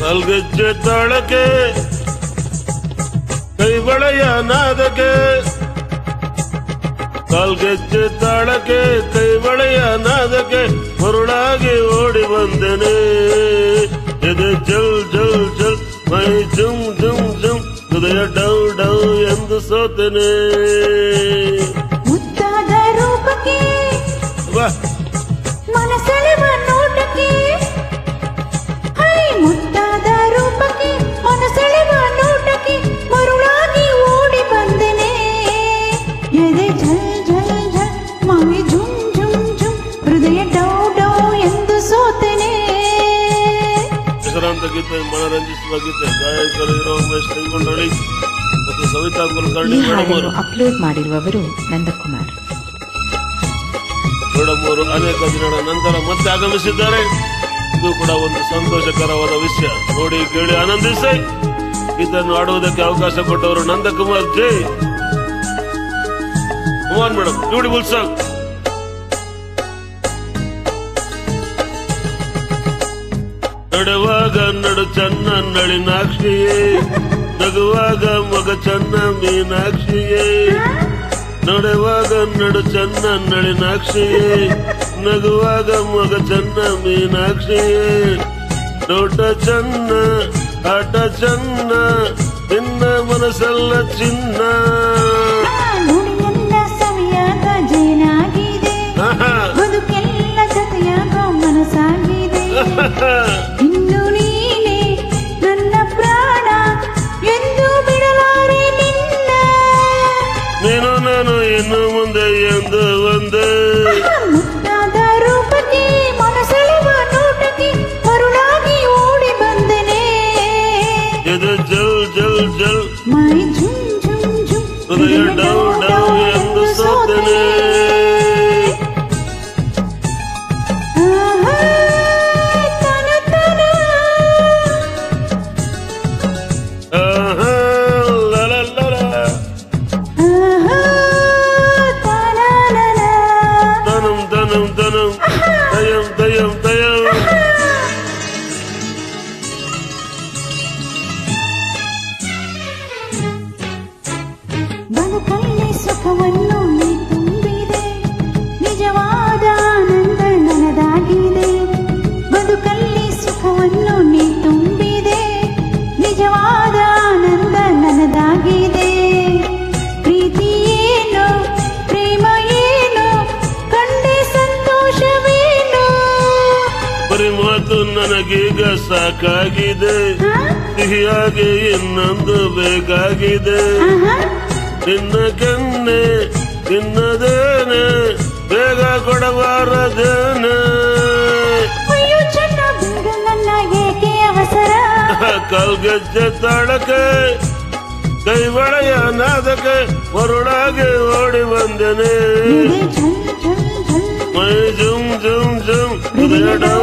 ಕಾಲ್ಗೆಜ್ಜೆ ತಾಳಕ್ಕೆ ಕೈ ಬಳೆಯ ನಾದಕ್ಕೆ ಕಾಲ್ಗೆಜ್ಜೆ ತಾಳಕ್ಕೆ ಕೈ ಬಳೆಯ ನಾದಕ್ಕೆ ಮರುಳಾಗಿ ಓಡಿ ಬಂದೆನೆ ಎದೆ ಜಲ್ ಜಲ್ ಜಲ್ ಮೈ ಜುಮ್ ಜುಮ್ ಜುಮ್ ಹೃದಯ ಡೌ ಡೌ ಎಂದು ಸೋತೆನೆ ಮುದ್ದಾದ ರೂಪಕ್ಕೆ ವಾ ಮನಸೆಳೆವ ನೋಟಕ್ಕೆ ಮುದ್ದಾದ ರೂಪಕ್ಕೆ ಮನಸೆಳೆವ ನೋಟಕ್ಕೆ ಮರುಳಾಗಿ ಓಡಿ ಬಂದೆನೆ ಎದೆ ಝಲ್ ಝಲ್ ಝಲ್ ಮೈ ಝುಮ್ ಝುಮ್ ಝುಮ್ ಹೃದಯ ಡೌ ಡೌ ಎಂದು ಸೋತೆನೆ. ಹೆಸರಾಂತ ಗೀತೆ ಮನರಂಜಿಸುವ ಗೀತೆ ಗಾಯಕರು ಇರೋ ಉಮೇಶ್ ತೆಂಗೊಂಡಳಿ ಮತ್ತು ಸವಿತಾ ಕುಲಕರ್ಣಿ ಮೇಡಮ್ ಅವರು ಅಪ್ಲೋಡ್ ಮಾಡಿರುವವರು ನಂದಕುಮಾರ್ ಮೇಡಮ್ ಅವರು ಅನೇಕ ದಿನಗಳ ನಂತರ ಮತ್ತೆ ಆಗಮಿಸಿದ್ದಾರೆ. ಇದು ಕೂಡ ಒಂದು ಸಂತೋಷಕರವಾದ ವಿಷಯ. ನೋಡಿ ಕೇಳಿ ಆನಂದಿಸಿ. ಇದನ್ನು ಆಡುವುದಕ್ಕೆ ಅವಕಾಶ ಕೊಟ್ಟವರು Nandakumar Jai. Kumar madam beautiful song. ನಡೆವಾಗ ನಡು ಚನ್ನ ನಳಿನಾಕ್ಷಿಯೇ ನಗುವಾಗ ಮಗ ಚನ್ನ ಮೀನಾಕ್ಷಿಯೇ ನಡೆವಾಗ ನಡು ಚನ್ನ ನಳಿನಾಕ್ಷಿಯೇ ನಗುವಾಗ ಮಗ ಚನ್ನ ಮೀನಾಕ್ಷಿಯೇ ನೋಟ ಚನ್ನ ಆಟ ಚನ್ನ ನಿನ್ನ ಮನಸ್ಸೆಲ್ಲ ಚಿನ್ನ ನುಡಿಯೆಲ್ಲ ಸವಿಯಾದ ಜೇನಾಗಿದೆ ಬದುಕೆಲ್ಲ ಜೊತೆಯಾಗೋ ಮನಸ್ಸಾಗಿದೆ ಇನ್ನು ನೀನೆ ನನ್ನ ಪ್ರಾಣ ಎಂದು ಬಿಡಲಾರೆ ನಿನ್ನ ನೀನು ನಾನು ಇನ್ನು ಮುಂದೆ ಎಂದು ಒಂದೇ ಮುದ್ದಾದ ರೂಪಕ್ಕೆ ಮನಸೆಳೆವ ನೋಟಕ್ಕೆ ಮರುಳಾಗಿ ಓಡಿ ಬಂದೆನೆ ಎದೆ ಜಲ್ ಜಲ್ ಜಲ್ ಮೈ ಝುಮ್ ಝುಮ್ ಝುಮ್ ಹೃದಯ ಡೌ ಡೌ ಎಂದು ಸೋತೆನೆ ಬದುಕಲ್ಲಿ ಸುಖವನ್ನು ನೀ ತುಂಬಿದೆ ನಿಜವಾದ ಆನಂದ ನನದಾಗಿದೆ ಬದುಕಲ್ಲಿ ಸುಖವನ್ನು ನೀ ತುಂಬಿದೆ ನಿಜವಾದ ಆನಂದ ನನದಾಗಿದೆ ಪ್ರೀತಿ ಏನು ಪ್ರೇಮ ಏನು ಕಂಡೆ ಸಂತೋಷವೇನು ಬರೀ ಮಾತು ನನಗೀಗ ಸಾಕಾಗಿದೆ ಸಿಹಿಯಾಗಿ ಇನ್ನೊಂದು ಬೇಕಾಗಿದೆ ನಿನ್ನ ಕೆನ್ನೆ ನಿನ್ನದೇನೆ ಬೇಗ ಕೊಡಬಾರದೇನೆ ಅಯ್ಯೋ ಚೆನ್ನ ಬೇಗ ನನ್ನ ಏಕೆ ಅವಸರ ಕಾಲ್ಗೆಜ್ಜೆ ತಾಳಕ್ಕೆ ಕೈ ಬಳೆಯ ನಾದಕ್ಕೆ ಮರುಳಾಗಿ ಓಡಿ ಬಂದೆನೆ ಎದೆ ಝಲ್ ಝಲ್ ಝಲ್ ಮೈ ಜುಮ್ ಜುಮ್ ಜುಮ್ ಹೃದಯ ಡೌ